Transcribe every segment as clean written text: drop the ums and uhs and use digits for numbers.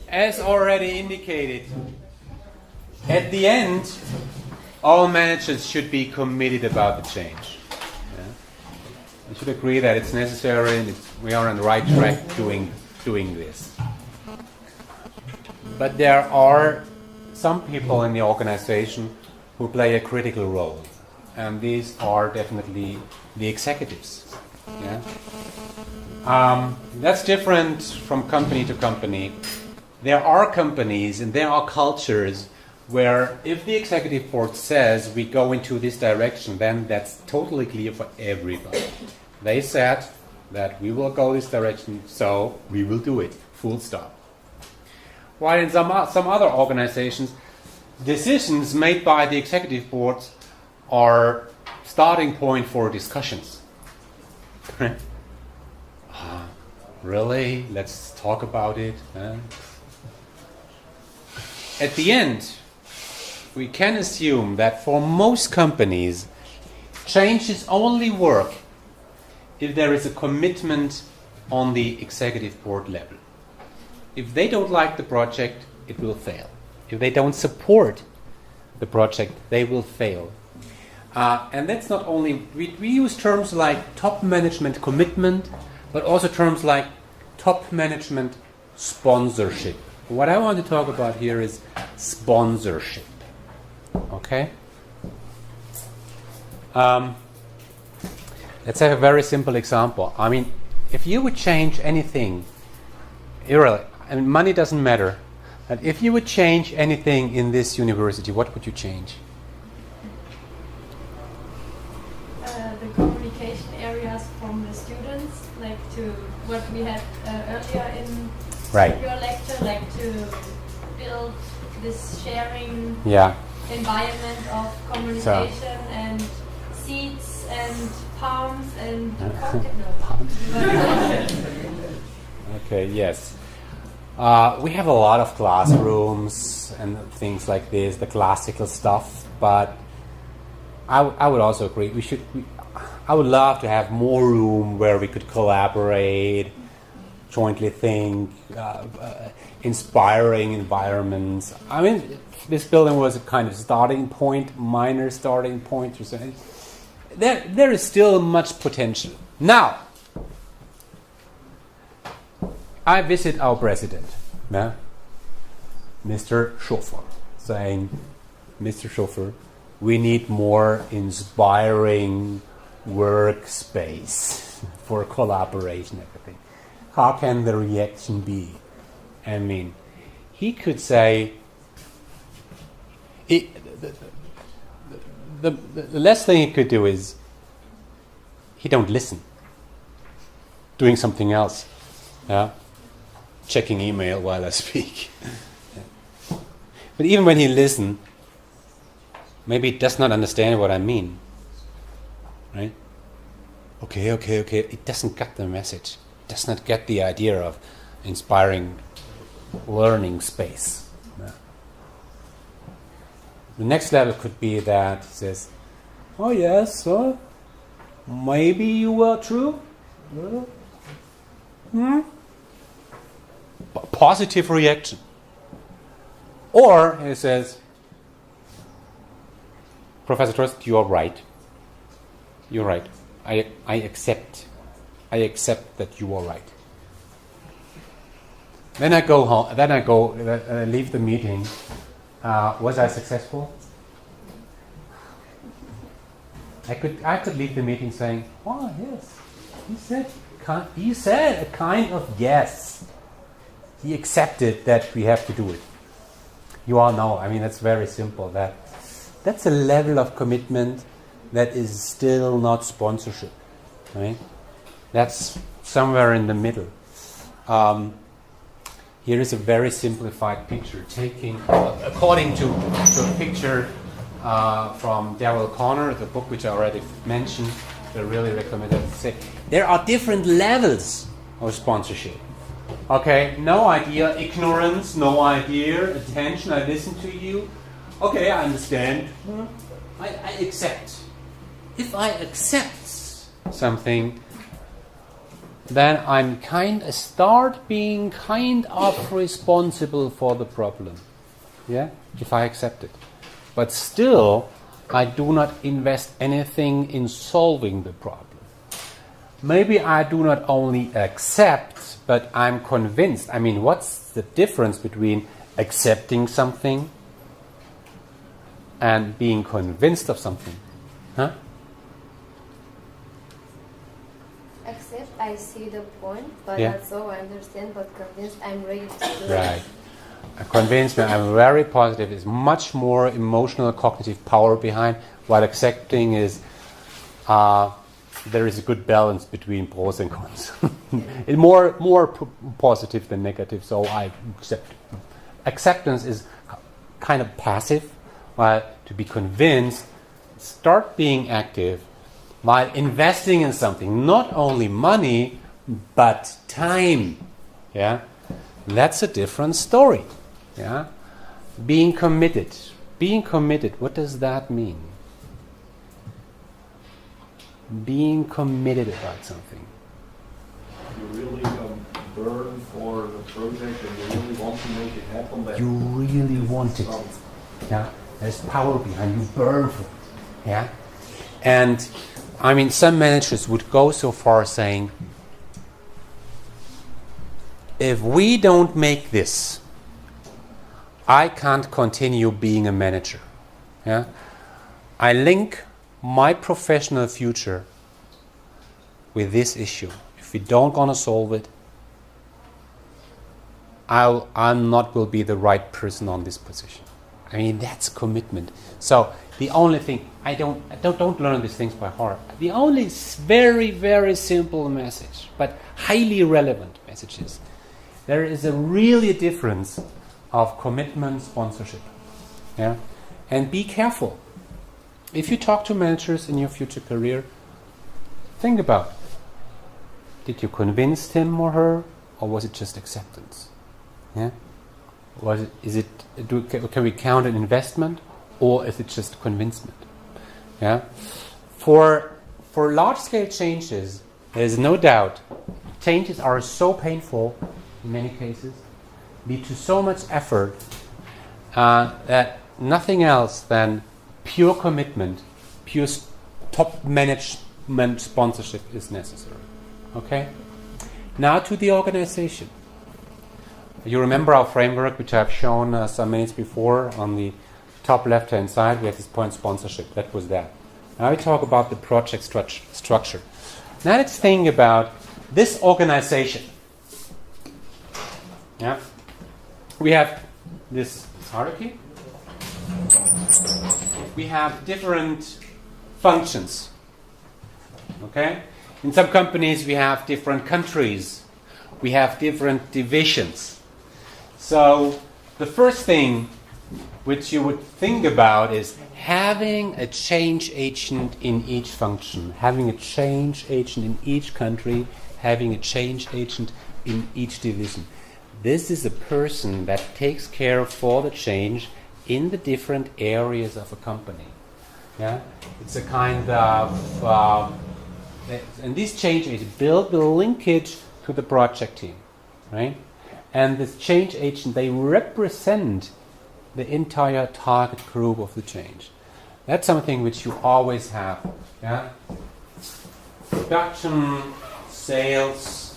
As already indicated, at the end, all managers should be committed about the change. Yeah? We should agree that it's necessary and we are on the right track doing this. But there are some people in the organization who play a critical role, and these are definitely the executives. Yeah? That's different from company to company. There are companies and there are cultures where if the executive board says we go into this direction, then that's totally clear for everybody. They said that we will go this direction, so we will do it, full stop. While in some other organizations, decisions made by the executive boards are starting point for discussions. Really? Let's talk about it. At the end, we can assume that for most companies, changes only work if there is a commitment on the executive board level. If they don't like the project, it will fail. If they don't support the project, they will fail. And that's not only, we use terms like top management commitment, but also terms like top management sponsorship. What I want to talk about here is sponsorship. Okay? Let's have a very simple example. I mean, if you would change anything, money doesn't matter. And if you would change anything in this university, what would you change? The communication areas from the students, like to what we had earlier in your lecture, like to build this sharing environment of communication and seats and palms and Okay, yes. We have a lot of classrooms and things like this, the classical stuff, but I would also agree I would love to have more room where we could collaborate, jointly think, inspiring environments. I mean, this building was a kind of starting point, minor starting point or something. There is still much potential. Now, I visit our president, Mr. Schoffer, saying, Mr. Schoffer, we need more inspiring workspace for collaboration, everything. How can the reaction be? I mean, he could say, the last thing he could do is he don't listen, doing something else, checking email while I speak. But even when he listens, maybe he does not understand what I mean, right? Okay. It doesn't get the message. It does not get the idea of inspiring learning space. The next level could be that he says, oh yes, maybe you are true. Positive reaction. Or he says, Professor Trost, you are right. You're right. I accept that you are right. Then I go home. Then I leave the meeting. Was I successful? I could leave the meeting saying, "Oh yes, he said a kind of yes. He accepted that we have to do it." You all know. I mean, that's very simple. That's a level of commitment that is still not sponsorship, right? That's somewhere in the middle. Here is a very simplified picture, according to a picture from Daryl Connor, the book which I already mentioned. I really recommend it. Say there are different levels of sponsorship. Okay, no idea, ignorance, no idea, attention, I listen to you. Okay, I understand. I accept. If I accept something, then I start being kind of responsible for the problem. Yeah, if I accept it. But still, I do not invest anything in solving the problem. Maybe I do not only accept, but I'm convinced. I mean, what's the difference between accepting something and being convinced of something? Huh? Accept, I see the point, but Yeah. not so I understand, but convinced I'm ready to do Right. it. Convinced me, I'm very positive. There's much more emotional, cognitive power behind. While accepting is, there is a good balance between pros and cons. It's more positive than negative, so I accept. Acceptance is kind of passive, while to be convinced, start being active, while investing in something, not only money, but time. Yeah, that's a different story. Yeah, being committed. Being committed, what does that mean? Being committed about something. You really burn for the project and you really want to make it happen. That You really want it. Yeah, there's power behind you. Burn for it. Yeah, and I mean, some managers would go so far saying, if we don't make this, I can't continue being a manager. Yeah, I link my professional future with this issue. If we don't gonna solve it, I'm not will be the right person on this position. I mean, that's commitment. So the only thing I don't learn these things by heart. The only very, very simple message, but highly relevant message is there is a really difference of commitment, sponsorship. Yeah, and be careful. If you talk to managers in your future career, think about, did you convince him or her, or was it just acceptance? Yeah, can we count an investment, or is it just convincement? Yeah, for large-scale changes, there is no doubt changes are so painful in many cases, lead to so much effort that nothing else than pure commitment, pure top management sponsorship is necessary. Okay? Now to the organization. You remember our framework, which I've shown some minutes before on the top left-hand side. We have this point sponsorship. That was that. Now we talk about the project structure. Now let's think about this organization. Yeah, we have this hierarchy. We have different functions. Okay? In some companies we have different countries. We have different divisions. So the first thing which you would think about is having a change agent in each function, having a change agent in each country, having a change agent in each division. This is a person that takes care for the change in the different areas of a company. Yeah, it's a kind of, and these change agents build the linkage to the project team, right? And this change agent, they represent the entire target group of the change. That's something which you always have. Yeah, production, sales,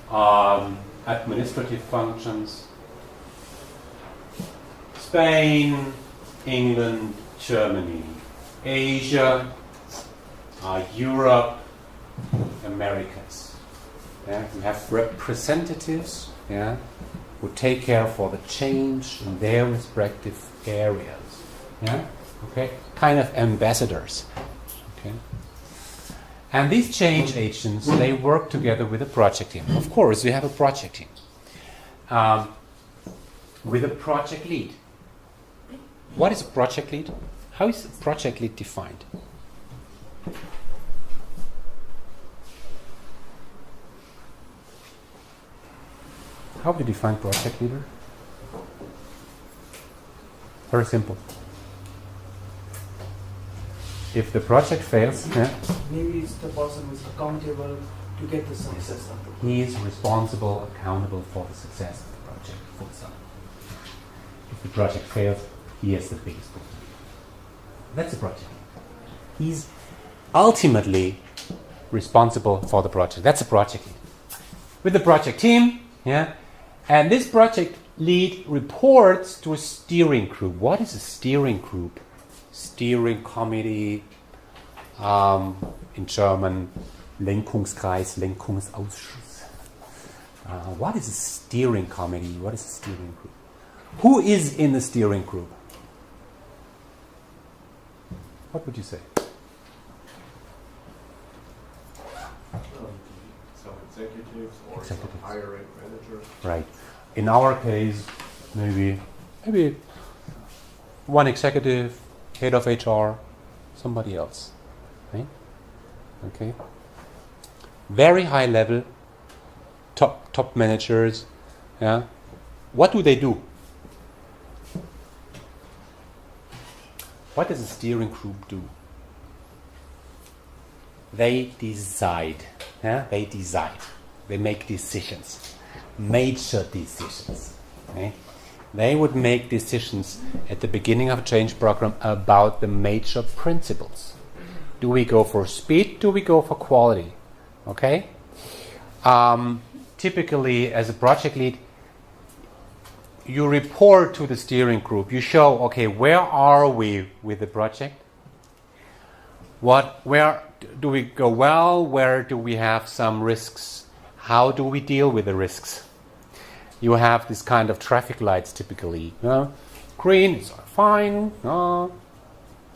administrative functions, Spain, England, Germany, Asia, Europe, Americas. Yeah, we have representatives, yeah, who take care for the change in their respective areas. Yeah, okay, kind of ambassadors. Okay, and these change agents, they work together with a project team. Of course, we have a project team with a project lead. What is a project lead? How is a project lead defined? How do you define project leader? Very simple. If the project fails, yeah. Maybe it's the person who's accountable to get the success of the project. He is responsible, accountable for the success of the project. Full stop. If the project fails, he has the biggest problem. That's the project. He's ultimately responsible for the project. That's a project lead. With the project team, yeah, and this project lead reports to a steering group. What is a steering group? Steering committee, in German, Lenkungskreis, Lenkungsausschuss. What is a steering committee? What is a steering group? Who is in the steering group? What would you say? Some executives or some Executives. higher rank managers. Right. In our case, maybe one executive, head of HR, somebody else. Right? Okay. Very high level, top managers. Yeah. What do they do? What does a steering group do? They decide. Yeah? They decide. They make decisions. Major decisions. Okay? They would make decisions at the beginning of a change program about the major principles. Do we go for speed? Do we go for quality? Okay? Typically, as a project lead, you report to the steering group. You show, okay, where are we with the project? Where do we go well? Where do we have some risks? How do we deal with the risks? You have this kind of traffic lights typically. Green is fine.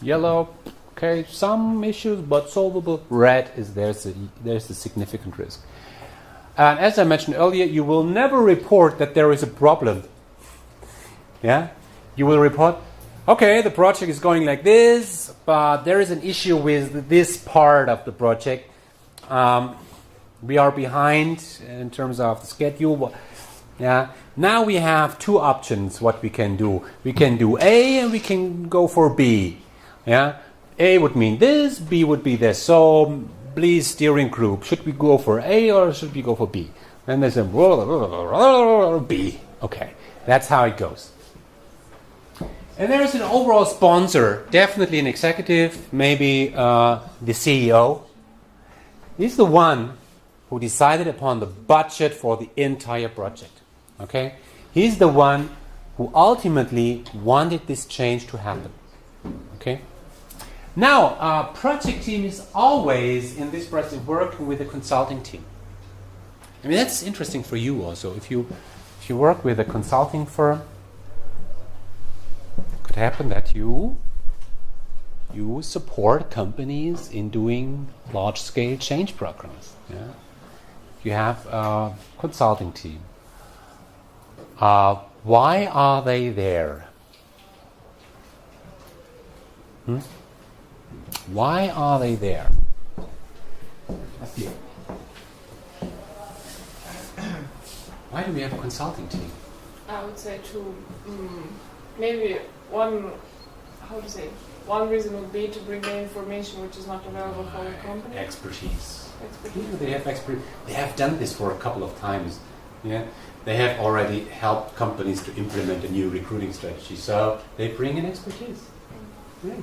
Yellow, okay, some issues but solvable. Red is there's a significant risk. And as I mentioned earlier, you will never report that there is a problem. Yeah, you will report, okay, the project is going like this, but there is an issue with this part of the project. We are behind in terms of the schedule. Yeah. Now we have two options. What we can do? We can do A and we can go for B. Yeah. A would mean this. B would be this. So, please, steering group, should we go for A or should we go for B? And they say B. Okay, that's how it goes. And there is an overall sponsor, definitely an executive, maybe the CEO. He's the one who decided upon the budget for the entire project. Okay? He's the one who ultimately wanted this change to happen. Okay? Now, project team is always, in this project, working with a consulting team. I mean, that's interesting for you also. If you work with a consulting firm, could happen that you support companies in doing large-scale change programs. Yeah? You have a consulting team. Why are they there? Why are they there? Why do we have a consulting team? I would say to maybe one reason would be to bring in information which is not available for the company. Expertise. They have expertise. They have done this for a couple of times. Yeah, they have already helped companies to implement a new recruiting strategy. So they bring in expertise. Yeah.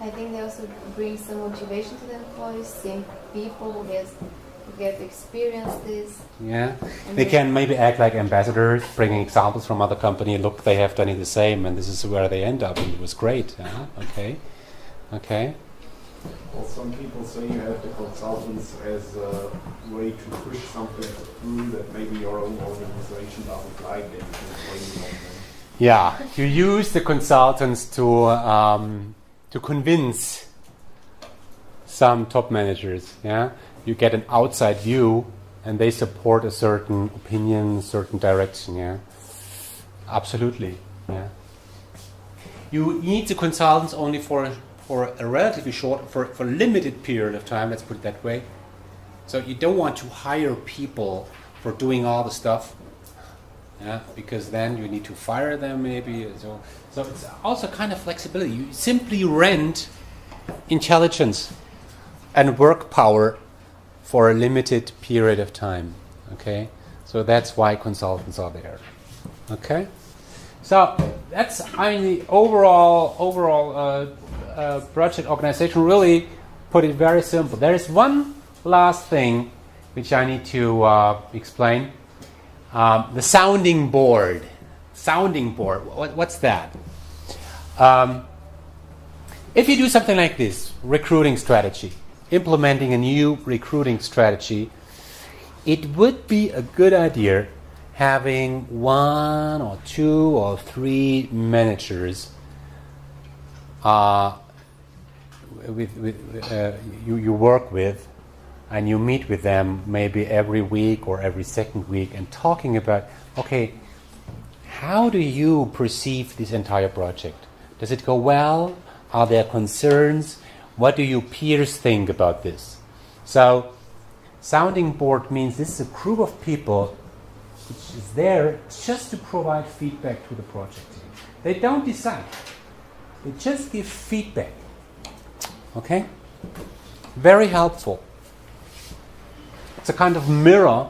I think they also bring some motivation to the employees, seeing people who get experienced this. Yeah, they can maybe act like ambassadors, bringing examples from other companies. Look, they have done it the same, and this is where they end up, and it was great. Okay. Well, some people say you have the consultants as a way to push something through that maybe your own organization doesn't like, and you can blame on them. Yeah, you use the consultants to convince some top managers. Yeah, you get an outside view, and they support a certain opinion, certain direction. Yeah, absolutely. Yeah, you need the consultants only for a relatively short, for a limited period of time. Let's put it that way. So you don't want to hire people for doing all the stuff. Yeah, because then you need to fire them maybe. So it's also kind of flexibility. You simply rent intelligence and work power for a limited period of time. Okay, so that's why consultants are there. Okay, so that's the overall project organization. Really put it very simple. There is one last thing which I need to explain. The sounding board. Sounding board. What's that? If you do something like this, recruiting strategy, implementing a new recruiting strategy, it would be a good idea having 1 or 2 or 3 managers you work with, and you meet with them maybe every week or every second week, and talking about, okay, how do you perceive this entire project? Does it go well? Are there concerns? What do your peers think about this? So, sounding board means this is a group of people which is there just to provide feedback to the project team. They don't decide. They just give feedback. Okay? Very helpful. It's a kind of mirror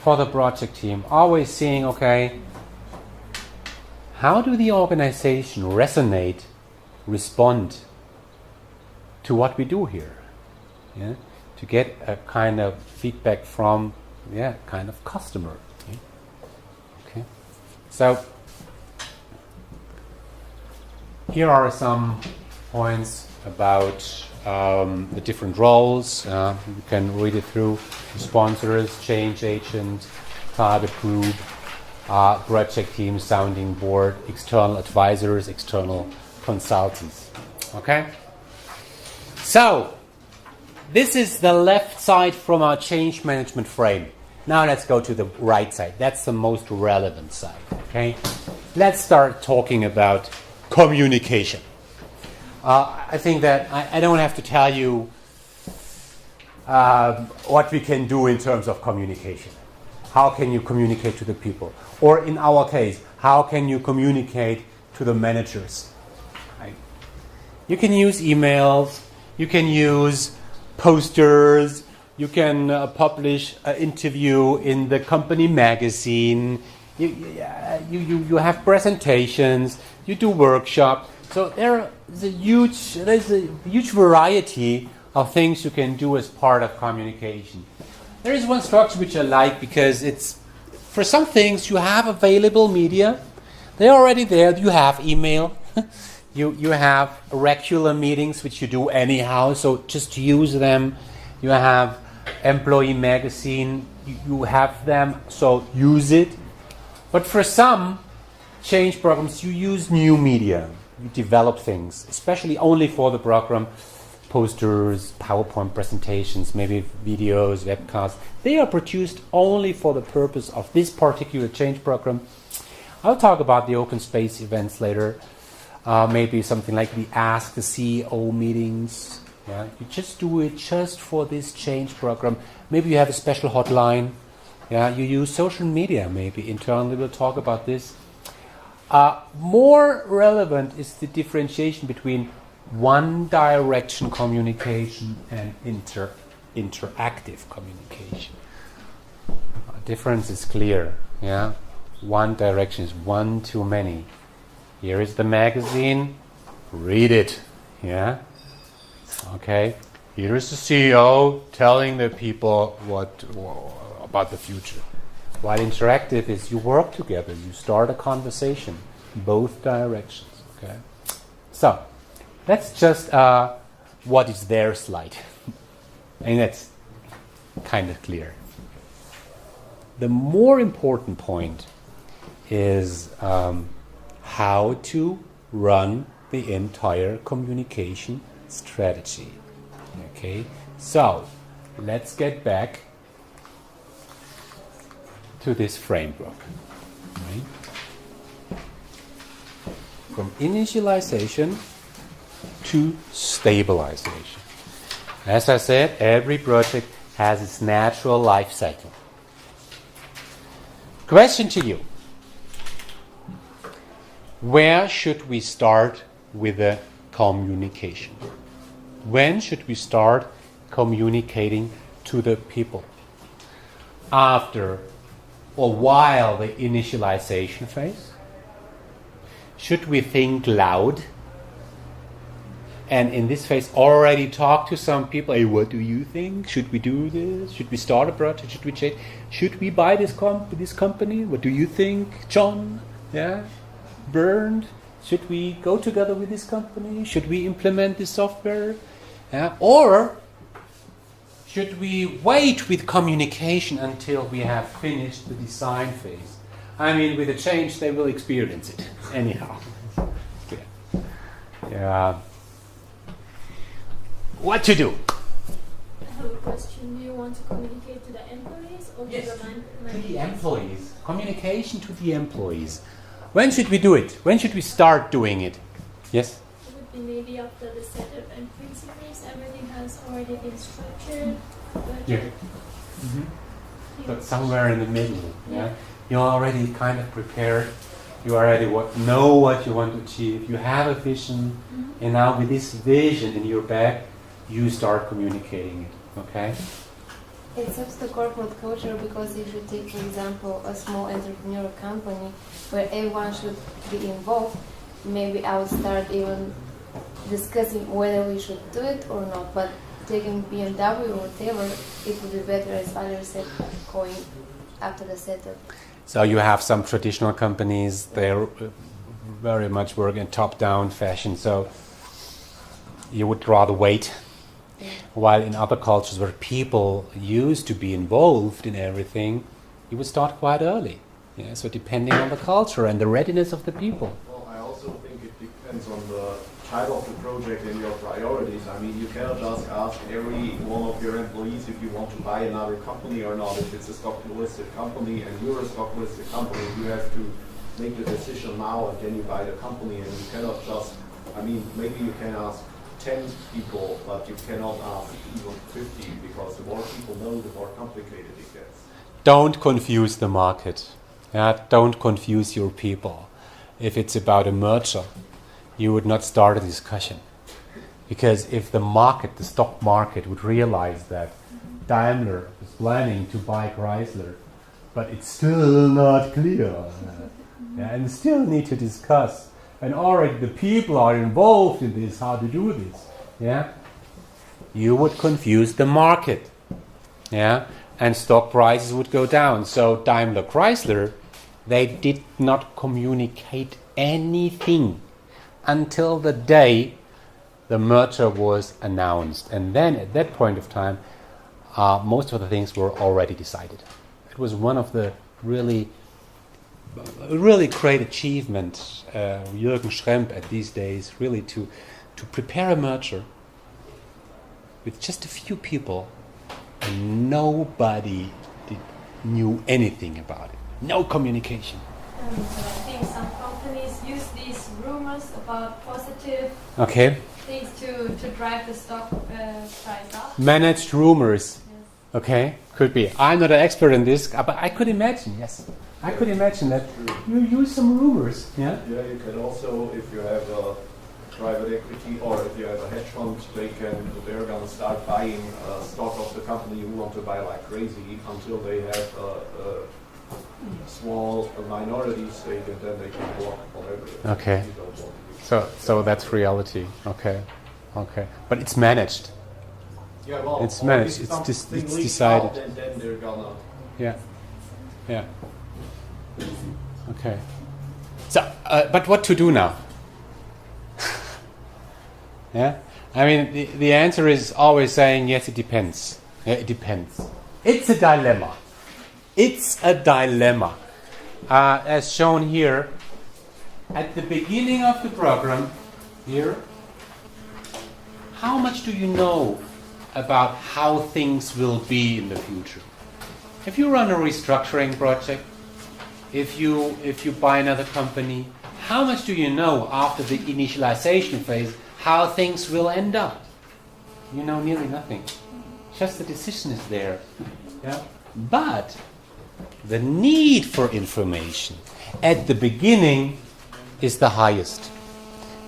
for the project team. Always seeing, okay, how do the organization resonate, respond to what we do here? Yeah? To get a kind of feedback from, kind of customer. Okay. So here are some points about the different roles. You can read it through: sponsors, change agent, target group, project team, sounding board, external advisors, external consultants. Okay? So, this is the left side from our change management frame. Now let's go to the right side. That's the most relevant side. Okay? Let's start talking about communication. I think that I don't have to tell you what we can do in terms of communication. How can you communicate to the people? Or in our case, how can you communicate to the managers? Right? You can use emails, you can use posters, you can publish an interview in the company magazine, you have presentations, you do workshops. So there's a huge variety of things you can do as part of communication. There is one structure which I like because it's, for some things you have available media, they're already there. You have email, you have regular meetings which you do anyhow, so just use them. You have employee magazine, you have them, so use it. But for some change programs, you use new media. You develop things, especially only for the program, posters, PowerPoint presentations, maybe videos, webcasts. They are produced only for the purpose of this particular change program. I'll talk about the open space events later. Maybe something like the Ask the CEO meetings. Yeah? You just do it just for this change program. Maybe you have a special hotline. Yeah? You use social media maybe internally. We'll talk about this. More relevant is the differentiation between one-direction communication and interactive communication. Difference is clear. Yeah, one direction is one too many. Here is the magazine. Read it. Yeah. Okay. Here is the CEO telling the people what about the future. While interactive is you work together, you start a conversation, both directions. Okay, so that's just what is their slide, and that's kind of clear. The more important point is how to run the entire communication strategy. Okay, so let's get back to this framework. Right? From initialization to stabilization. As I said, every project has its natural life cycle. Question to you. Where should we start with the communication? When should we start communicating to the people after or while the initialization phase? Should we think loud? And in this phase already talk to some people, hey, what do you think? Should we do this? Should we start a project? Should we change? Should we buy this company? What do you think, John? Yeah? Bernd? Should we go together with this company? Should we implement this software? Yeah? Or should we wait with communication until we have finished the design phase? I mean, with a change, they will experience it anyhow. Yeah. What to do? I have a question. Do you want to communicate to the employees or to the to the employees. Communication to the employees. When should we do it? When should we start doing it? Yes? It would be maybe after the setup and principles. Everything has already been structured. Yeah. But somewhere in the middle. Yeah. You're already kind of prepared. You already know what you want to achieve. You have a vision. And now with this vision in your back, you start communicating it. Okay? It suits the corporate culture because if you take, for example, a small entrepreneurial company where everyone should be involved, maybe I would start even discussing whether we should do it or not. But taking BMW or whatever, it would be better, as Valerie said, going after the setup. So you have some traditional companies, they very much work in top-down fashion, so you would rather wait. While in other cultures where people used to be involved in everything, you would start quite early. Yeah, so depending on the culture and the readiness of the people. Well, I also think it depends on the type of the project and your priorities. I mean, you cannot just ask every one of your employees if you want to buy another company or not. If it's a stock-listed company and you're a stock-listed company, you have to make the decision now and then you buy the company, and you cannot just, I mean, maybe you can ask 10 people, but you cannot ask even 50, because the more people know, the more complicated it gets. Don't confuse the market. Yeah? Don't confuse your people. If it's about a merger, you would not start a discussion. Because if the market, the stock market, would realize that Daimler is planning to buy Chrysler, but it's still not clear, and still need to discuss, and already the people are involved in this, how to do this, you would confuse the market, and stock prices would go down. So Daimler Chrysler, they did not communicate anything until the day the merger was announced, and then at that point of time, most of the things were already decided. It was one of the really great achievement, Jürgen Schremp at these days, really to prepare a merger with just a few people, and nobody knew anything about it. No communication. I think some companies use these rumors about positive things to drive the stock price up. Managed rumors. Yes. Okay, could be. I'm not an expert in this, but I could imagine, yes. I could imagine that you use some rumors, Yeah, you can also, if you have a private equity or if you have a hedge fund, they're going to start buying stock of the company you want to buy like crazy until they have a small minority stake, and then they can block whatever. Okay. You don't want to do. So that's reality. Okay. But it's managed. Yeah, well, It's managed. if It's something leaks decided. out, and then they're gonna. Yeah. Okay. So, but what to do now? I mean, the answer is always saying, yes, it depends. Yeah, it depends. It's a dilemma. As shown here, at the beginning of the program, here, how much do you know about how things will be in the future? If you run a restructuring project, if you buy another company, how much do you know after the initialization phase how things will end up? You know nearly nothing. Just the decision is there. But the need for information at the beginning is the highest.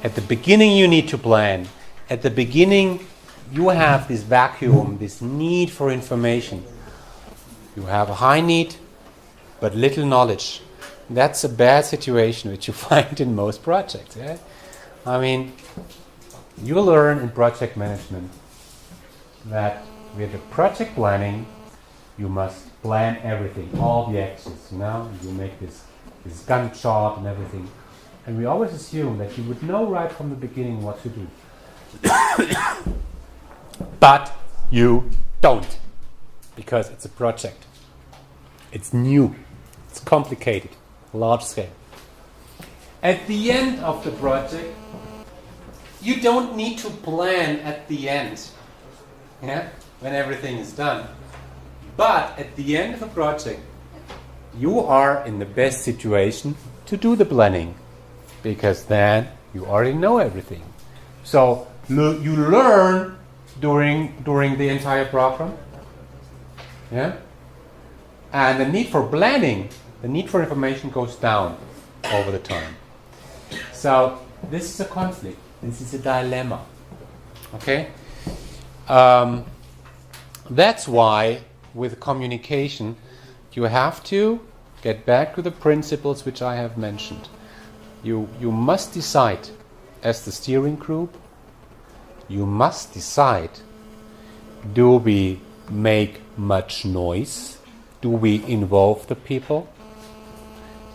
At the beginning you need to plan. At the beginning you have this vacuum, this need for information. You have a high need, but little knowledge. That's a bad situation which you find in most projects. Yeah? I mean, you learn in project management that with the project planning, you must plan everything, all the actions. You make this Gantt chart and everything. And we always assume that you would know right from the beginning what to do. But you don't, because it's a project. It's new, it's complicated, large scale. At the end of the project, you don't need to plan at the end, when everything is done. But at the end of a project, you are in the best situation to do the planning, because then you already know everything. So you learn during the entire program, and the need for planning, the need for information goes down over the time. So this is a conflict. This is a dilemma. Okay? That's why with communication you have to get back to the principles which I have mentioned. You must decide as the steering group, you must decide, do we make much noise? Do we involve the people?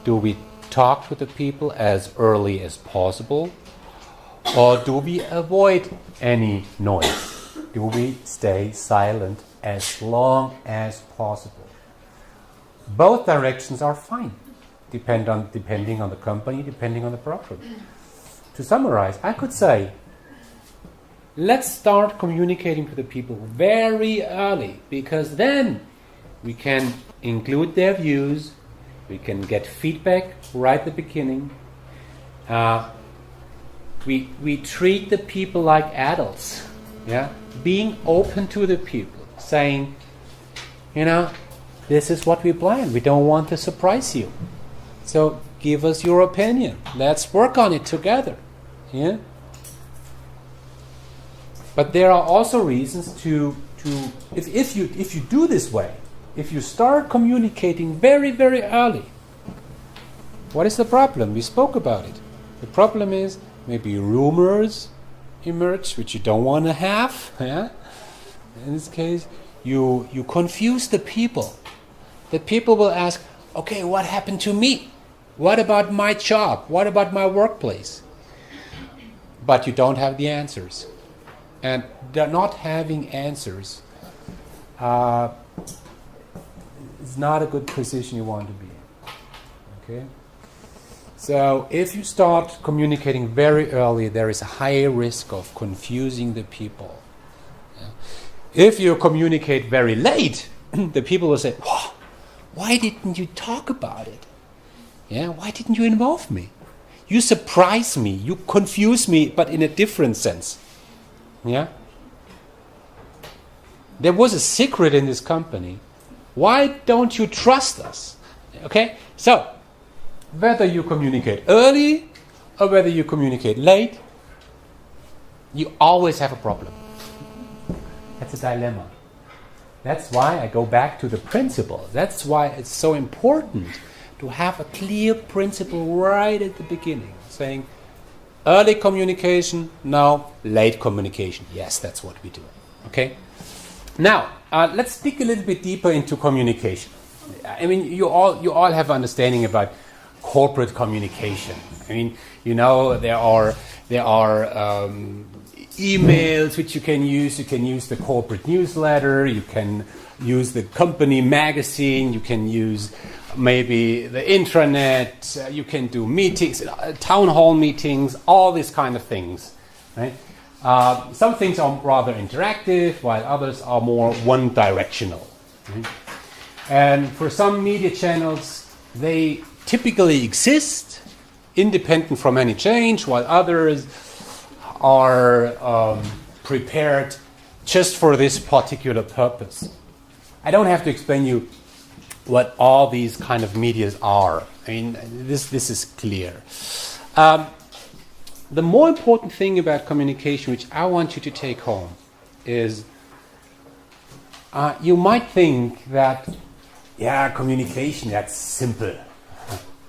Do we talk to the people as early as possible? Or do we avoid any noise? Do we stay silent as long as possible? Both directions are fine, depending on the company, depending on the program. To summarize, I could say, let's start communicating to the people very early, because then we can include their views, we can get feedback right at the beginning. We treat the people like adults, being open to the people, saying, this is what we plan. We don't want to surprise you. So give us your opinion. Let's work on it together. But there are also reasons to if you do this way, if you start communicating very, very early, what is the problem? We spoke about it. The problem is maybe rumors emerge which you don't want to have. In this case, you confuse the people. The people will ask, okay, what happened to me? What about my job? What about my workplace? But you don't have the answers. And not having answers is not a good position you want to be in. Okay? So if you start communicating very early, there is a higher risk of confusing the people. If you communicate very late, the people will say, "Whoa, why didn't you talk about it? Why didn't you involve me? You surprise me, you confuse me, but in a different sense." There was a secret in this company. Why don't you trust us? Okay? So, whether you communicate early or whether you communicate late, you always have a problem. That's a dilemma. That's why I go back to the principle. That's why it's so important to have a clear principle right at the beginning, saying early communication, now late communication. Yes, that's what we do. Okay? Now, let's dig a little bit deeper into communication. I mean, you all have understanding about corporate communication. I mean, there are emails which you can use. You can use the corporate newsletter. You can use the company magazine. You can use maybe the intranet. You can do meetings, town hall meetings, all these kind of things, right? Some things are rather interactive, while others are more one-directional. Right? And for some media channels, they typically exist independent from any change, while others are prepared just for this particular purpose. I don't have to explain you what all these kind of medias are. I mean, this is clear. The more important thing about communication, which I want you to take home, is you might think that, yeah, communication, that's simple.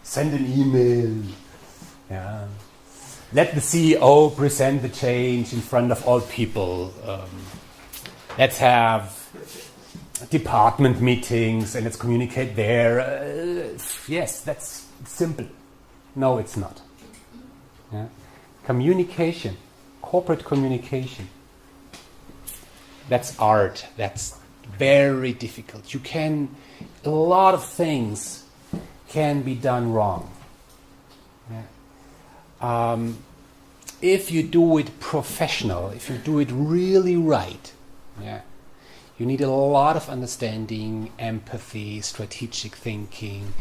Send an email. Yeah. Let the CEO present the change in front of all people. Let's have department meetings and let's communicate there. Yes, that's simple. No, it's not. Yeah? Communication, corporate communication, that's art. That's very difficult. A lot of things can be done wrong. Yeah. If you do it professional, if you do it really right, yeah, you need a lot of understanding, empathy, strategic thinking.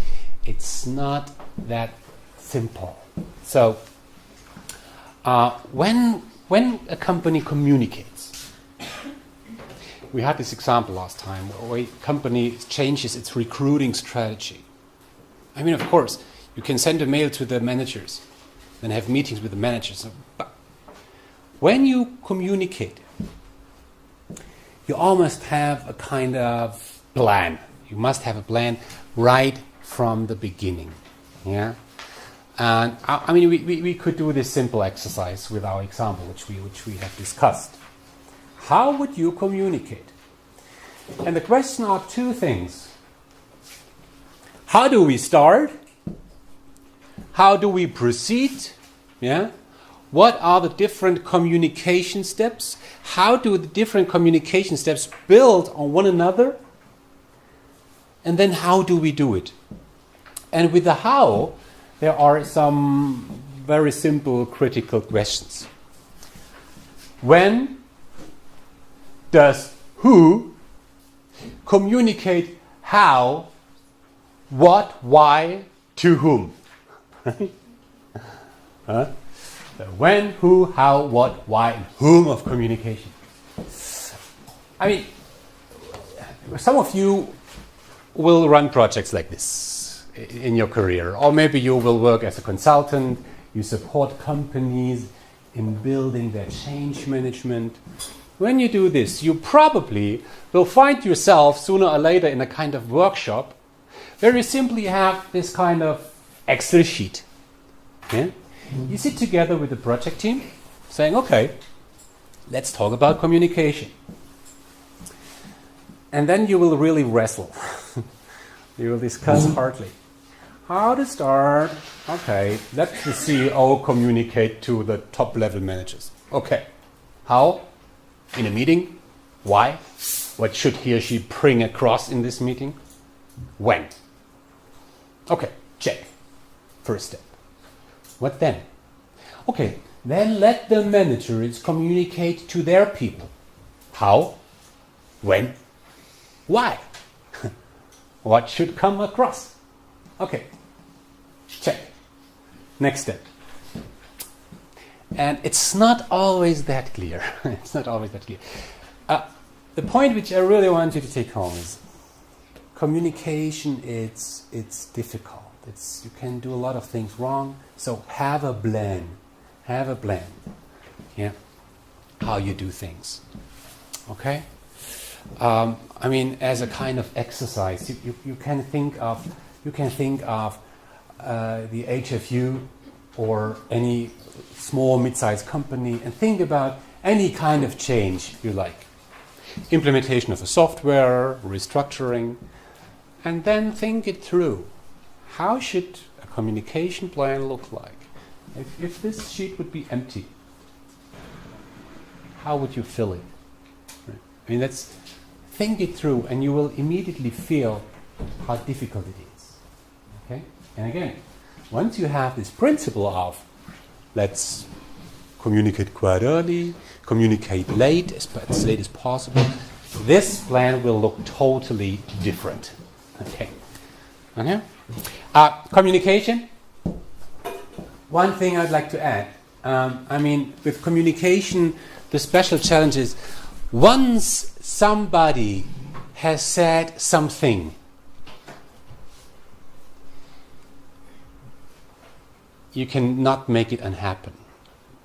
It's not that simple. So, when a company communicates, we had this example last time where a company changes its recruiting strategy. I mean, of course, you can send a mail to the managers, then have meetings with the managers. But when you communicate, you almost have a kind of plan. You must have a plan right from the beginning. Yeah. And I mean, we could do this simple exercise with our example, which we have discussed. How would you communicate? And the question are two things. How do we start? How do we proceed? Yeah. What are the different communication steps? How do the different communication steps build on one another? And then how do we do it? And with the how, there are some very simple critical questions. When does who communicate how, what, why, to whom? The when, who, how, what, why, and whom of communication. I mean, some of you will run projects like this in your career, or maybe you will work as a consultant, you support companies in building their change management. When you do this, you probably will find yourself sooner or later in a kind of workshop where you simply have this kind of Excel sheet. Yeah? You sit together with the project team saying, okay, let's talk about communication. And then you will really wrestle. You will discuss hardly. How to start? Okay, let the CEO communicate to the top level managers. Okay, how? In a meeting? Why? What should he or she bring across in this meeting? When? Okay, check. First step. What then? Okay, then let the managers communicate to their people. How? When? Why? What should come across? Okay, check. Next step. And it's not always that clear. It's not always that clear. The point which I really want you to take home is communication. It's difficult. You can do a lot of things wrong. So have a plan. Have a plan. Yeah, how you do things. Okay. I mean, as a kind of exercise, you can think of the HFU or any small mid-sized company and think about any kind of change you like. Implementation of a software, restructuring, and then think it through. How should a communication plan look like? If this sheet would be empty, how would you fill it? Right. I mean, think it through and you will immediately feel how difficult it is. Okay? And again, once you have this principle of let's communicate quite early, communicate late, as late as possible, this plan will look totally different. Okay? Okay? Communication. One thing I'd like to add. I mean, with communication, the special challenge is once somebody has said something, you cannot make it unhappen.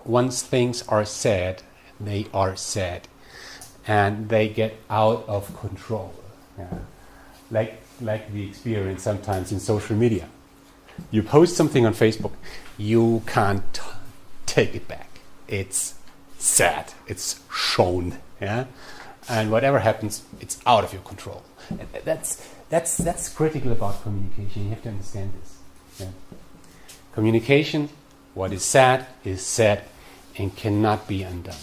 Once things are said, they are said. and they get out of control. Yeah. Like we experience sometimes in social media. You post something on Facebook, you can't take it back. It's said, it's shown, yeah, and whatever happens, it's out of your control. And that's critical about communication. You have to understand this. Yeah. Communication, what is said and cannot be undone.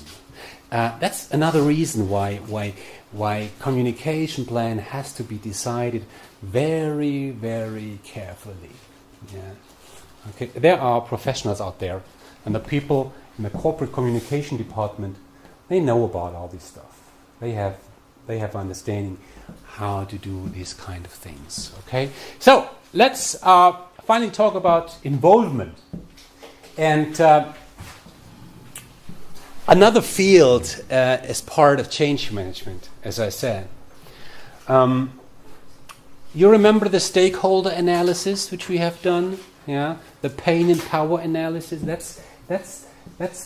That's another reason why communication plan has to be decided very, very carefully. Yeah. Okay. There are professionals out there, and the people in the corporate communication department, they know about all this stuff. They have understanding how to do these kind of things. Okay. So let's finally talk about involvement. And another field as part of change management, as I said. You remember the stakeholder analysis which we have done? Yeah, the pain and power analysis. That's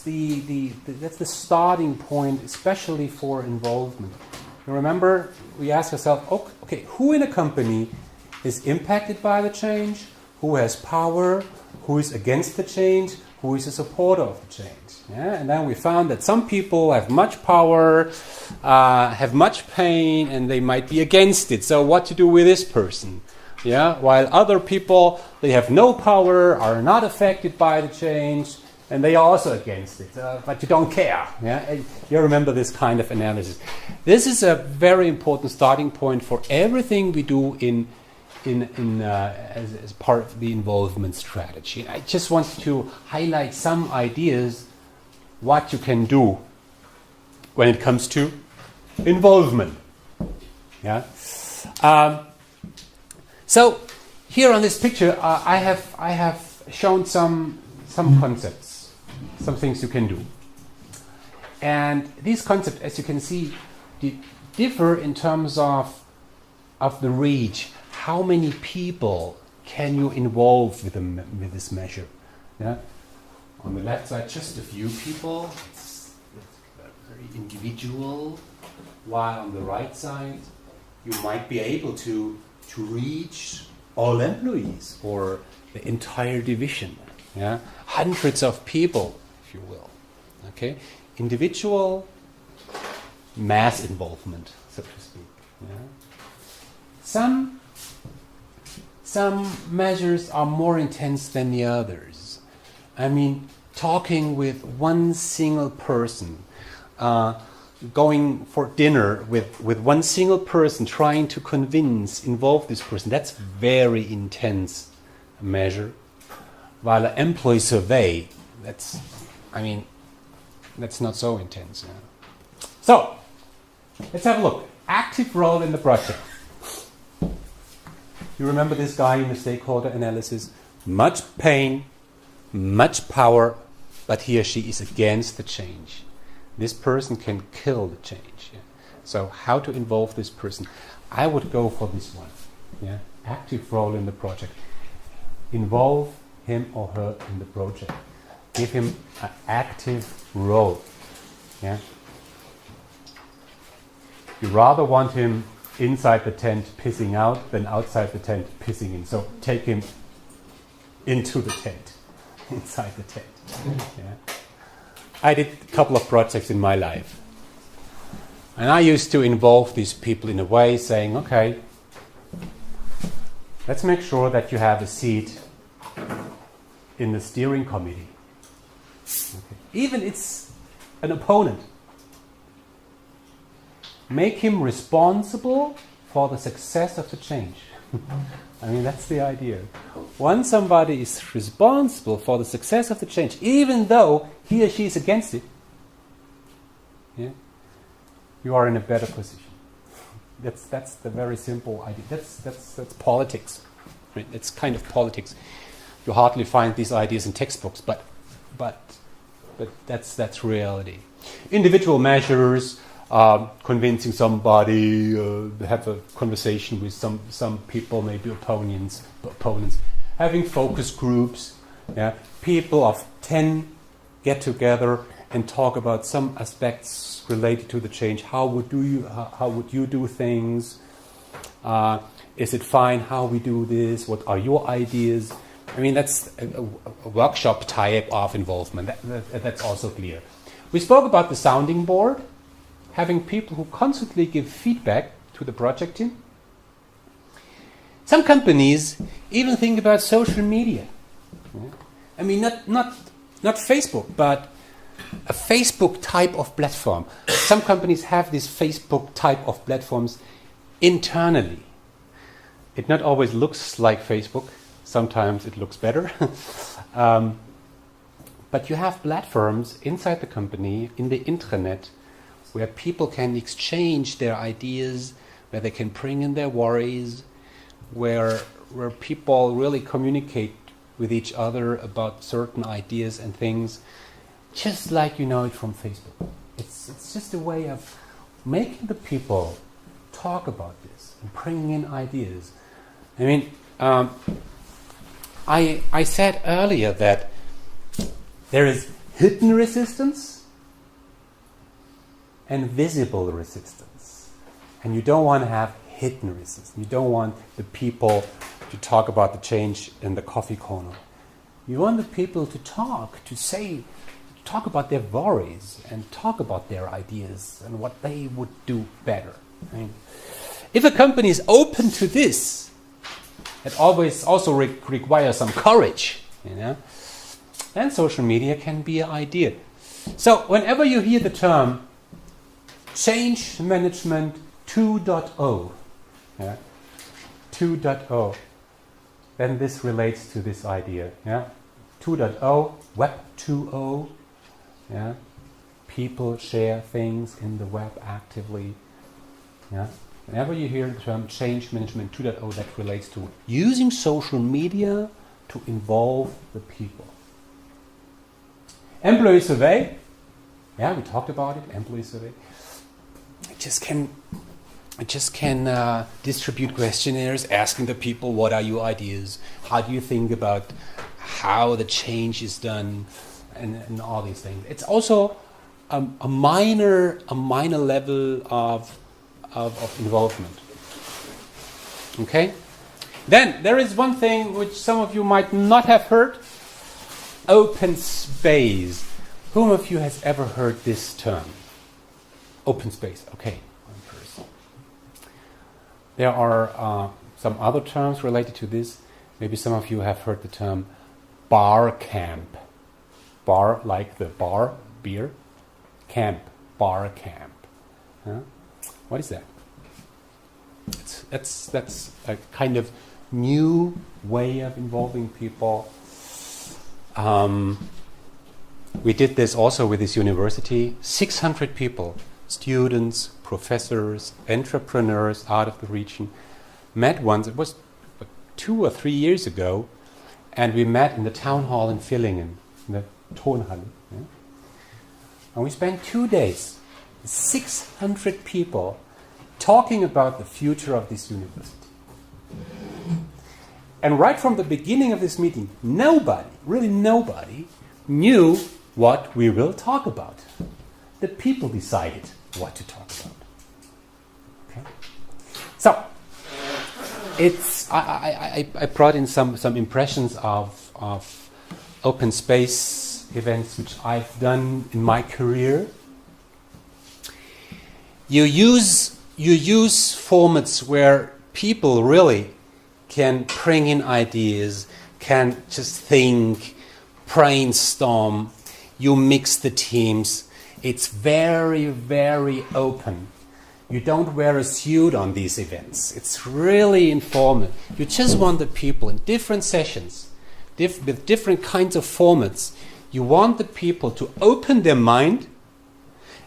the starting point, especially for involvement. You remember we asked ourselves, okay, who in a company is impacted by the change? Who has power? Who is against the change? Who is a supporter of the change? Yeah? And then we found that some people have much power, have much pain, and they might be against it. So what to do with this person? Yeah? While other people, they have no power, are not affected by the change, and they are also against it. But you don't care. Yeah? And you remember this kind of analysis. This is a very important starting point for everything we do as part of the involvement strategy. I just want to highlight some ideas what you can do when it comes to involvement. Yeah. So here on this picture, I have shown some concepts, some things you can do, and these concepts, as you can see, differ in terms of the reach. How many people can you involve with this measure? Yeah? On the left side, just a few people. It's very individual. While on the right side, you might be able to reach all employees or the entire division. Yeah? Hundreds of people, if you will. Okay? Individual mass involvement, so to speak. Yeah? Some measures are more intense than the others. I mean, talking with one single person, going for dinner with one single person, trying to involve this person, that's very intense measure. While an employee survey, that's not so intense. Yeah. So, let's have a look. Active role in the project. You remember this guy in the stakeholder analysis? Much pain, much power, but he or she is against the change. This person can kill the change. Yeah? So how to involve this person? I would go for this one. Yeah? Active role in the project. Involve him or her in the project. Give him an active role. Yeah? You rather want him inside the tent pissing out than outside the tent pissing in. So take him into the tent, inside the tent. Yeah. I did a couple of projects in my life. And I used to involve these people in a way saying, okay, let's make sure that you have a seat in the steering committee. Okay. Even it's an opponent. Make him responsible for the success of the change. I mean, that's the idea. Once somebody is responsible for the success of the change, even though he or she is against it, yeah, you are in a better position. That's the very simple idea. That's politics. Right? It's kind of politics. You hardly find these ideas in textbooks, but that's reality. Individual measures. Convincing somebody, have a conversation with some people, maybe opponents, having focus groups, yeah, people of 10 get together and talk about some aspects related to the change. How would you do things? Is it fine how we do this? What are your ideas? I mean, that's a workshop type of involvement. That's also clear. We spoke about the sounding board, having people who constantly give feedback to the project team. Some companies even think about social media. I mean, not Facebook, but a Facebook type of platform. Some companies have this Facebook type of platforms internally. It not always looks like Facebook. Sometimes it looks better. But you have platforms inside the company, in the intranet, where people can exchange their ideas, where they can bring in their worries, where people really communicate with each other about certain ideas and things, just like you know it from Facebook. It's just a way of making the people talk about this and bringing in ideas. I mean, I said earlier that there is hidden resistance and visible resistance. And you don't want to have hidden resistance. You don't want the people to talk about the change in the coffee corner. You want the people to talk about their worries and talk about their ideas and what they would do better. I mean, if a company is open to this, it always also requires some courage, you know. Then social media can be an idea. So whenever you hear the term change management 2.0, 2.0, then this relates to this idea. 2.0, Web 2.0, people share things in the web actively. Whenever you hear the term change management 2.0, that relates to using social media to involve the people. Employee survey, we talked about it. Employee survey. I just can distribute questionnaires asking the people, what are your ideas? How do you think about how the change is done, and all these things. It's also a minor level of involvement. Okay. Then there is one thing which some of you might not have heard. Open space. Whom of you has ever heard this term? Open space. Okay, one person. There are some other terms related to this. Maybe some of you have heard the term bar camp. Bar, like the bar, beer. Camp, bar camp. What is that? That's a kind of new way of involving people. We did this also with this university. 600 people, students, professors, entrepreneurs out of the region, met once. It was 2 or 3 years ago, and we met in the town hall in Villingen, in the Tonhalle. And we spent 2 days, 600 people, talking about the future of this university. And right from the beginning of this meeting, nobody, really nobody, knew what we will talk about. The people decided what to talk about. Okay? So, I brought in some impressions of open space events which I've done in my career. You use formats where people really can bring in ideas, can just think, brainstorm. You mix the teams. It's very, very open. You don't wear a suit on these events. It's really informal. You just want the people in different sessions, with different kinds of formats. You want the people to open their mind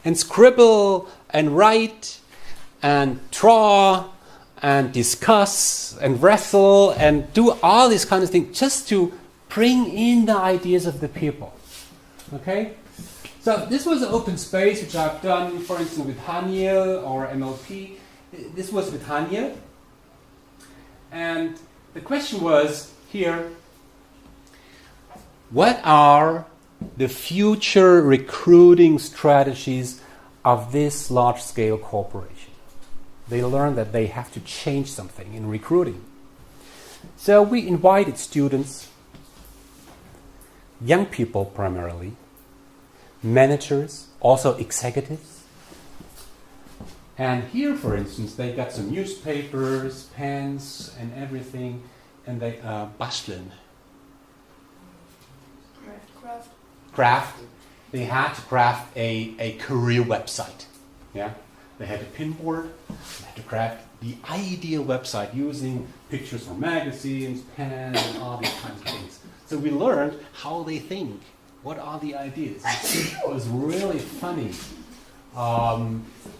and scribble and write and draw and discuss and wrestle and do all these kind of things just to bring in the ideas of the people. Okay? So this was an open space which I've done, for instance, with Haniel or MLP. This was with Haniel. And the question was here, what are the future recruiting strategies of this large-scale corporation. They learn that they have to change something in recruiting. So we invited students, young people primarily, managers, also executives. And here, for instance, they got some newspapers, pens, and everything, and they basteln. Craft. They had to craft a career website. Yeah, they had a pinboard. They had to craft the ideal website using pictures from magazines, pens, and all these kinds of things. So we learned how they think. What are the ideas? It was really funny.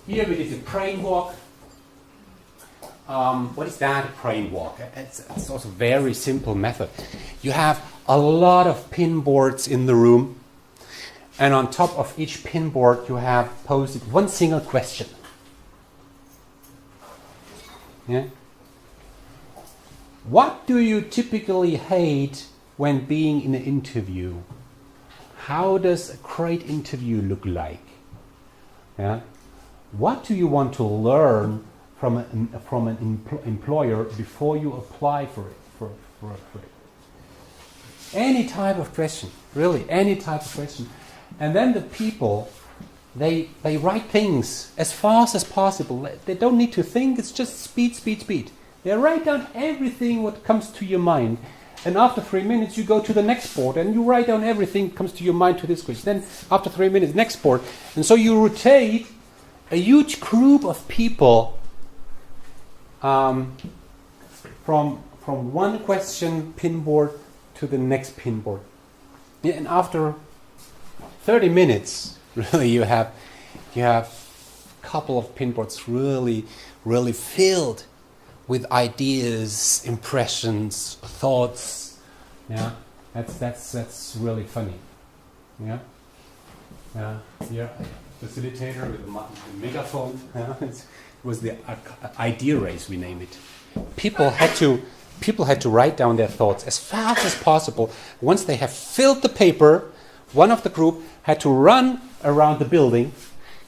Here we did a crane walk. What is that, a crane walk? It's also a very simple method. You have a lot of pinboards in the room, and on top of each pinboard you have posted one single question. Yeah? What do you typically hate when being in an interview? How does a great interview look like? Yeah? What do you want to learn from an employer before you apply for it? For it? Any type of question, really, any type of question. And then the people, they write things as fast as possible. They don't need to think, it's just speed. They write down everything what comes to your mind. And after 3 minutes, you go to the next board and you write down everything that comes to your mind to this question. Then after 3 minutes, next board. And so you rotate a huge group of people from one question pinboard to the next pinboard. Yeah, and after 30 minutes, really, you have a couple of pinboards really filled with ideas, impressions, thoughts. Yeah, that's really funny. Yeah, yeah. Facilitator with the megaphone. Yeah. It was the idea race, we name it. People had to write down their thoughts as fast as possible. Once they have filled the paper, one of the group had to run around the building,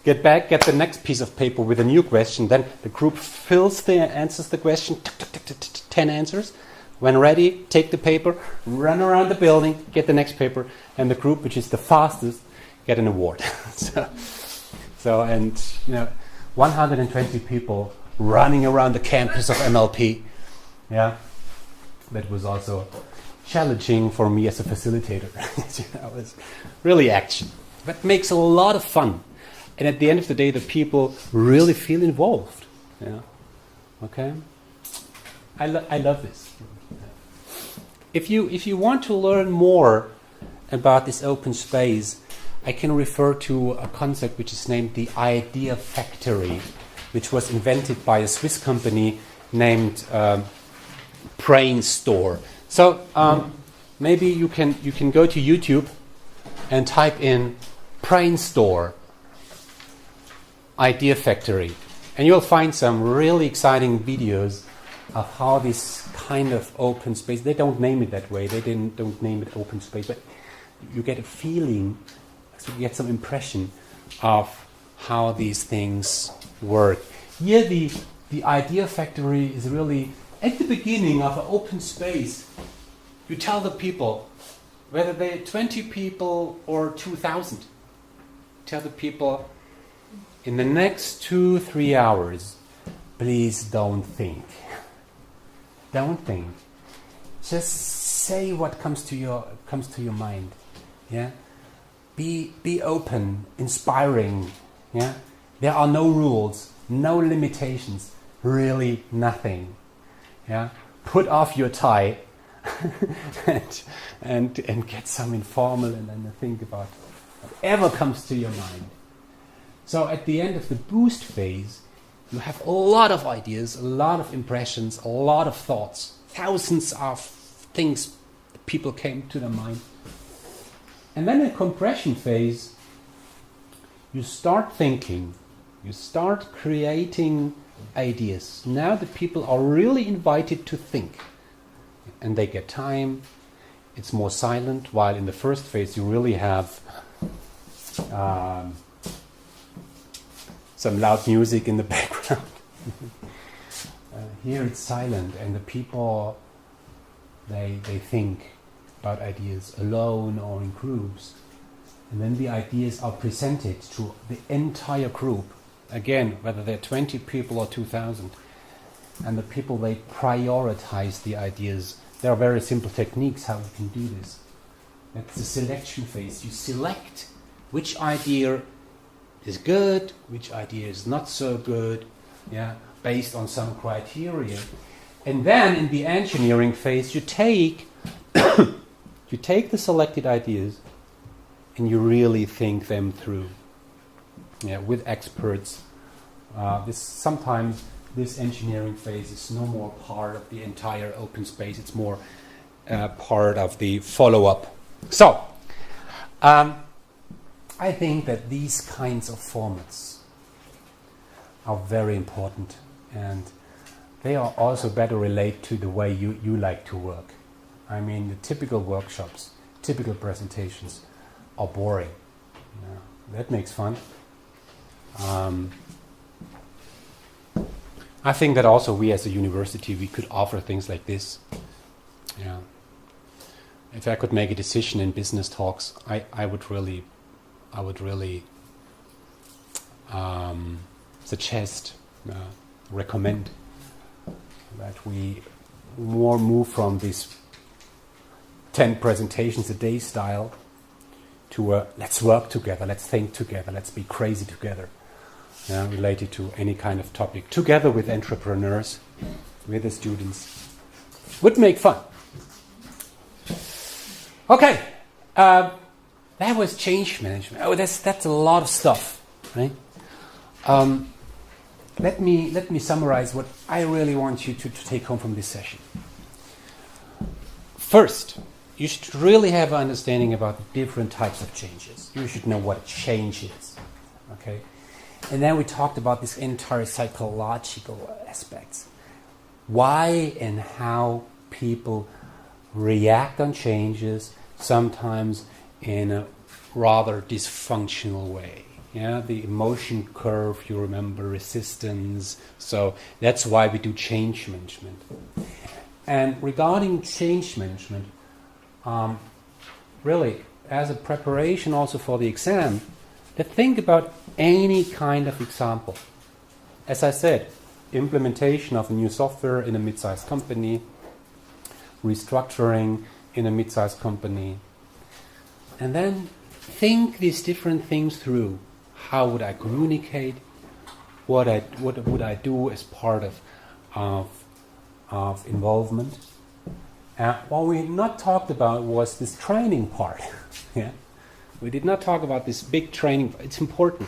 get back, get the next piece of paper with a new question. Then the group answers the question, 10 answers. When ready, take the paper, run around the building, get the next paper, and the group which is the fastest get an award. so and 120 people running around the campus of MLP. Yeah, that was also challenging for me as a facilitator. It was really action, but makes a lot of fun. And at the end of the day, the people really feel involved. Yeah, okay. I love this. If you want to learn more about this open space, I can refer to a concept which is named the Idea Factory, which was invented by a Swiss company named Brain Store. So maybe you can go to YouTube and type in Brain Store Idea Factory, and you'll find some really exciting videos of how this kind of open space, they don't name it that way, don't name it open space, but you get a feeling, so you get some impression of how these things work. Here the Idea Factory is really at the beginning of an open space. You tell the people, whether they're 20 people or 2,000, tell the people, in the next 2-3 hours, please don't think. Don't think. Just say what comes to your mind. Yeah. Be open, inspiring. Yeah. There are no rules, no limitations, really nothing. Yeah. Put off your tie and get some informal and then think about whatever comes to your mind. So at the end of the boost phase, you have a lot of ideas, a lot of impressions, a lot of thoughts, thousands of things people came to their mind. And then in compression phase, you start thinking, you start creating ideas. Now the people are really invited to think. And they get time, it's more silent, while in the first phase you really have some loud music in the background. Here it's silent, and the people, they think about ideas alone or in groups, and then the ideas are presented to the entire group, again, whether they're 20 people or 2,000, and the people, they prioritize the ideas. There are very simple techniques how you can do this. That's the selection phase. You select which idea is good, which idea is not so good, based on some criteria. And then in the engineering phase, you take you take the selected ideas and you really think them through, with experts. Sometimes this engineering phase is no more part of the entire open space. It's more part of the follow-up. So, I think that these kinds of formats are very important, and they are also better relate to the way you like to work. I mean, the typical workshops, typical presentations are boring. That makes fun. I think that also we as a university, we could offer things like this. If I could make a decision in business talks, I would really suggest, recommend that we more move from this 10 presentations a day style to let's work together, let's think together, let's be crazy together, related to any kind of topic, together with entrepreneurs, with the students. Would make fun. Okay, that was change management. Oh, that's a lot of stuff, right? Let me summarize what I really want you to take home from this session. First, you should really have an understanding about the different types of changes. You should know what a change is, okay? And then we talked about this entire psychological aspects. Why and how people react on changes, sometimes in a rather dysfunctional way. The emotion curve, you remember, resistance. So that's why we do change management. And regarding change management, really, as a preparation also for the exam, let's think about any kind of example. As I said, implementation of a new software in a mid-sized company, restructuring in a mid-sized company, and then think these different things through. How would I communicate? What would I do as part of involvement? What we not talked about was this training part. We did not talk about this big training. It's important.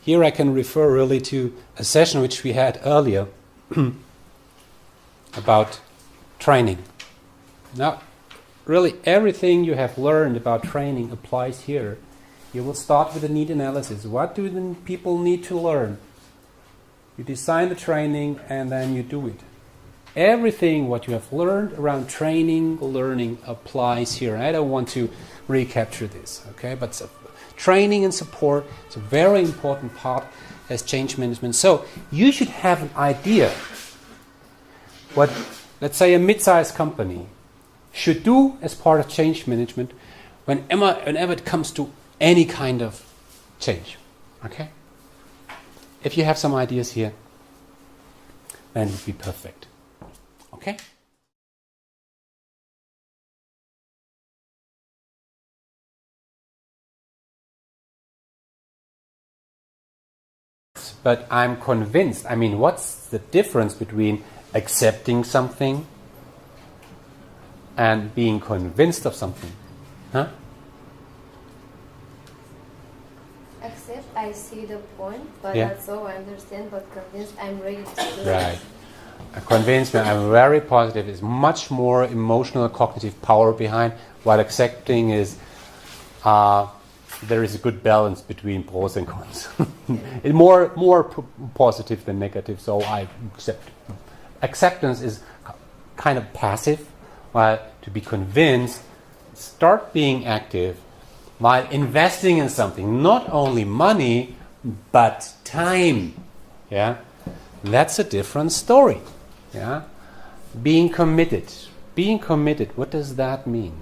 Here I can refer really to a session which we had earlier about training. Now, really everything you have learned about training applies here. You will start with a need analysis. What do the people need to learn? You design the training and then you do it. Everything what you have learned around training, learning applies here. I don't want to recapture this, okay? But training and support is a very important part as change management. So you should have an idea what, let's say, a mid-sized company should do as part of change management whenever it comes to any kind of change, okay? If you have some ideas here, then it would be perfect, okay? But I'm convinced, what's the difference between accepting something and being convinced of something? Huh? Accept, I see the point, but that's all I understand, but convinced, I'm ready to do it. Right. Convinced, I'm very positive. There's much more emotional cognitive power behind, while accepting is there is a good balance between pros and cons. It's more positive than negative, so I accept. Acceptance is kind of passive, while to be convinced, start being active while investing in something, not only money, but time. Yeah, that's a different story. Yeah, being committed. Being committed, what does that mean?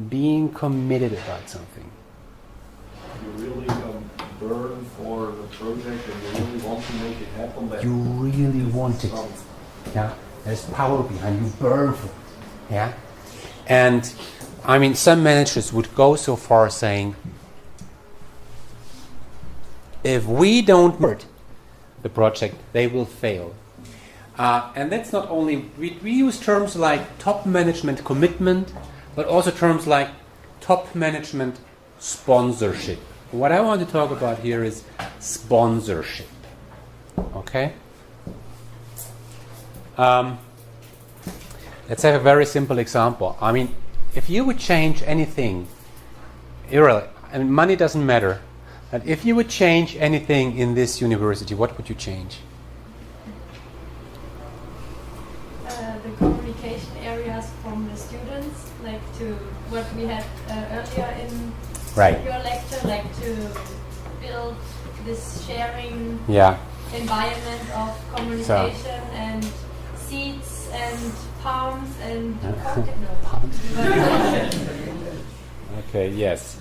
Being committed about something. You really burn for the project and you really want to make it happen. You really want it. Yeah, there's power behind you. Burn for it. Yeah, and I mean, some managers would go so far saying, if we don't hurt the project, they will fail. And that's not only, we use terms like top management commitment, but also terms like top management sponsorship. What I want to talk about here is sponsorship. Okay? Let's have a very simple example. I mean, if you would change anything, money doesn't matter, and if you would change anything in this university, what would you change? The communication areas from the students, like to what we had earlier in your lecture, like to build this sharing environment of communication and seats and palms and Okay, yes.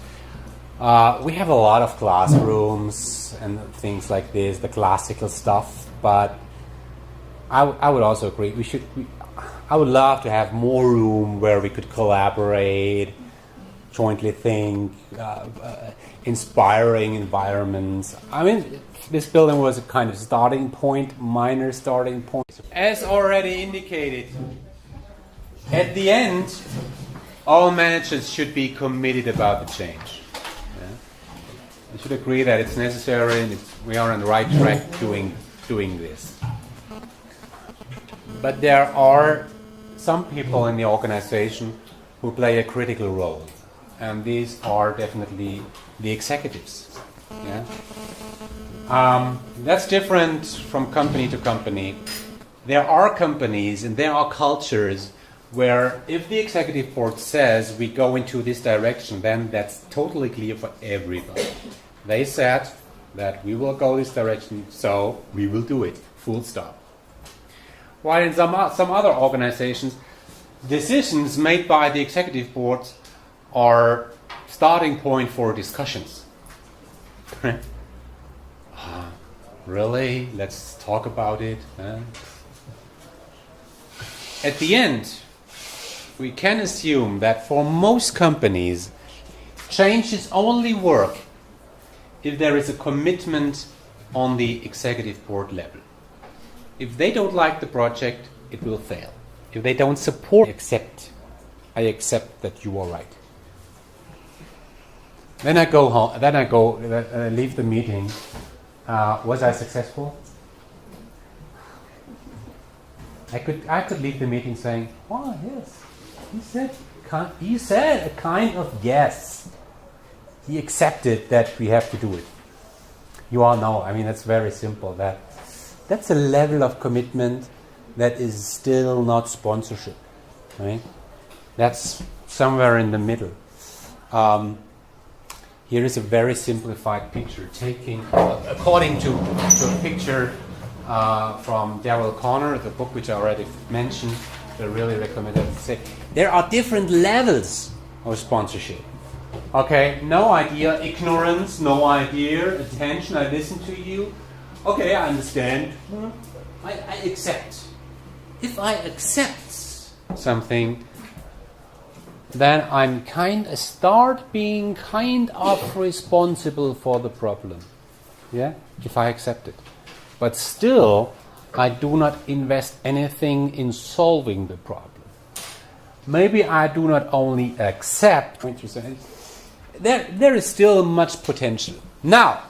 We have a lot of classrooms and things like this, the classical stuff, but I would also agree, I would love to have more room where we could collaborate, jointly think, inspiring environments. I mean, this building was a kind of starting point, minor starting point. As already indicated, at the end, all managers should be committed about the change. Yeah? We should agree that it's necessary and we are on the right track doing this. But there are some people in the organization who play a critical role, and these are definitely the executives. Yeah? That's different from company to company. There are companies and there are cultures where if the executive board says we go into this direction, then that's totally clear for everybody. They said that we will go this direction, so we will do it, full stop. While in some other organizations, decisions made by the executive board are starting point for discussions. Really? Let's talk about it. At the end, we can assume that for most companies, changes only work if there is a commitment on the executive board level. If they don't like the project, it will fail. If they don't support, I accept that you are right. Then I go home. Then I go leave the meeting. Was I successful? I could leave the meeting saying, "Oh yes, he said a kind of yes. He accepted that we have to do it." You all know. I mean, that's very simple. That's a level of commitment that is still not sponsorship, right? That's somewhere in the middle. Here is a very simplified picture, according to a picture from Daryl Connor, the book which I already mentioned. I really recommend it. Say there are different levels of sponsorship. Okay, no idea, ignorance, no idea, attention, I listen to you. Okay, I understand. I accept. If I accept something, then I'm start being kind of responsible for the problem. Yeah? If I accept it. But still, I do not invest anything in solving the problem. Maybe I do not only accept what you're saying. There is still much potential. Now,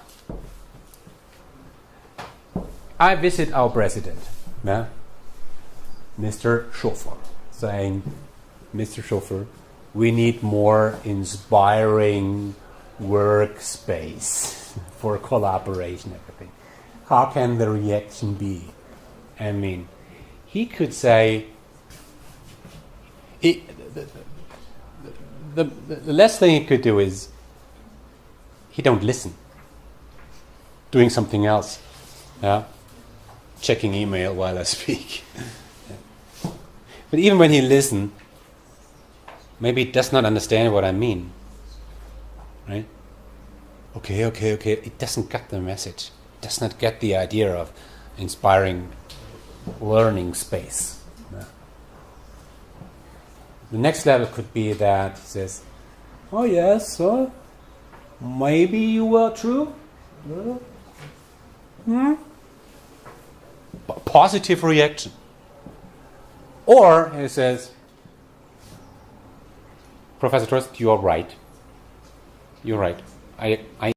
I visit our president, yeah? Mr. Schofer, saying, Mr. Schofer, we need more inspiring workspace for collaboration and everything. How can the reaction be? I mean, he could say, the last thing he could do is he don't listen, doing something else, yeah, checking email while I speak. But even when he listens, maybe he does not understand what I mean, right? Okay. It doesn't get the message. It does not get the idea of inspiring learning space. Yeah. The next level could be that he says, "Oh yes, maybe you were true." Positive reaction. Or he says, "Professor Trost, you are right. You're right. I